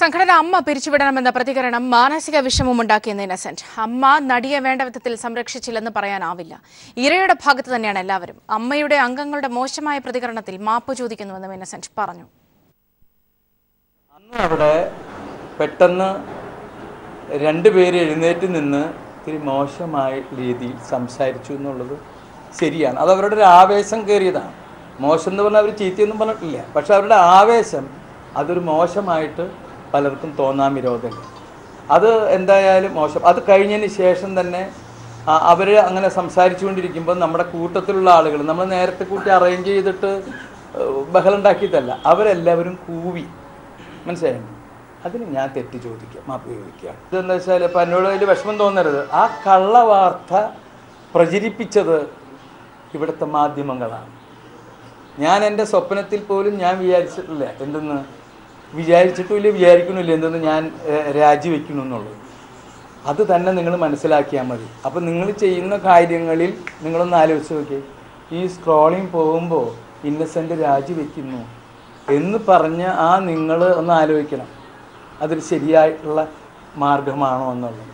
സംഘടന അമ്മ പിരിച്ചുവിടണമെന്ന പ്രതികരണം മാനസിക വിഷമമുണ്ടാക്കിയെന്ന് ഇന്നസെന്റ്. അമ്മ നടിയെ വേണ്ട വിധത്തിൽ സംരക്ഷിച്ചില്ലെന്ന് പറയാനാവില്ല. ഇരയുടെ ഭാഗത്ത് തന്നെയാണ് എല്ലാവരും. അമ്മയുടെ അംഗങ്ങളുടെ മോശമായ പ്രതികരണത്തിൽ മാപ്പ് ചോദിക്കുന്നുവെന്നും ഇന്നസെന്റ് പറഞ്ഞു. അന്ന് അവിടെ പെട്ടെന്ന് രണ്ടുപേര് എഴുന്നേറ്റ് നിന്ന് ഇത്തിരി മോശമായ രീതിയിൽ സംസാരിച്ചു എന്നുള്ളത് ശരിയാണ്. അത് അവരുടെ ഒരു ആവേശം കയറിയതാണ്. മോശം എന്ന് പറഞ്ഞാൽ അവർ ചീത്തയൊന്നും പറഞ്ഞിട്ടില്ല. പക്ഷെ അവരുടെ ആവേശം അതൊരു മോശമായിട്ട് പലർക്കും തോന്നാൻ വിരോധമില്ല. അത് എന്തായാലും മോശം. അത് കഴിഞ്ഞതിന് ശേഷം തന്നെ അവർ അങ്ങനെ സംസാരിച്ചു കൊണ്ടിരിക്കുമ്പോൾ നമ്മുടെ കൂട്ടത്തിലുള്ള ആളുകൾ നമ്മൾ നേരത്തെ കൂട്ടി അറേഞ്ച് ചെയ്തിട്ട് ബഹളം ഉണ്ടാക്കിയിട്ടല്ല, അവരെല്ലാവരും കൂവി. മനസ്സിലായി? അതിന് ഞാൻ തെറ്റ് ചോദിക്കാം, മാപ്പ് ചോദിക്കുക. ഇതെന്താ വെച്ചാൽ ഇപ്പം എന്നോട് അതിൽ വിഷമം തോന്നരുത്. ആ കള്ളവാർത്ത പ്രചരിപ്പിച്ചത് ഇവിടുത്തെ മാധ്യമങ്ങളാണ്. ഞാൻ എൻ്റെ സ്വപ്നത്തിൽ പോലും ഞാൻ വിചാരിച്ചിട്ടില്ല, എന്തെന്ന് വിചാരിച്ചിട്ടുമില്ല, വിചാരിക്കണമില്ല എന്തെന്ന് ഞാൻ രാജിവെക്കണമെന്നുള്ളത്. അത് തന്നെ നിങ്ങൾ മനസ്സിലാക്കിയാൽ മതി. അപ്പോൾ നിങ്ങൾ ചെയ്യുന്ന കാര്യങ്ങളിൽ നിങ്ങളൊന്ന് ആലോചിച്ച് നോക്കി. ഈ സ്ക്രോളിങ് പോകുമ്പോൾ ഇന്നസെൻ്റ് രാജിവെക്കുന്നു എന്ന് പറഞ്ഞ് നിങ്ങൾ ഒന്ന് ആലോചിക്കണം, അതൊരു ശരിയായിട്ടുള്ള മാർഗമാണോ എന്നുള്ളത്.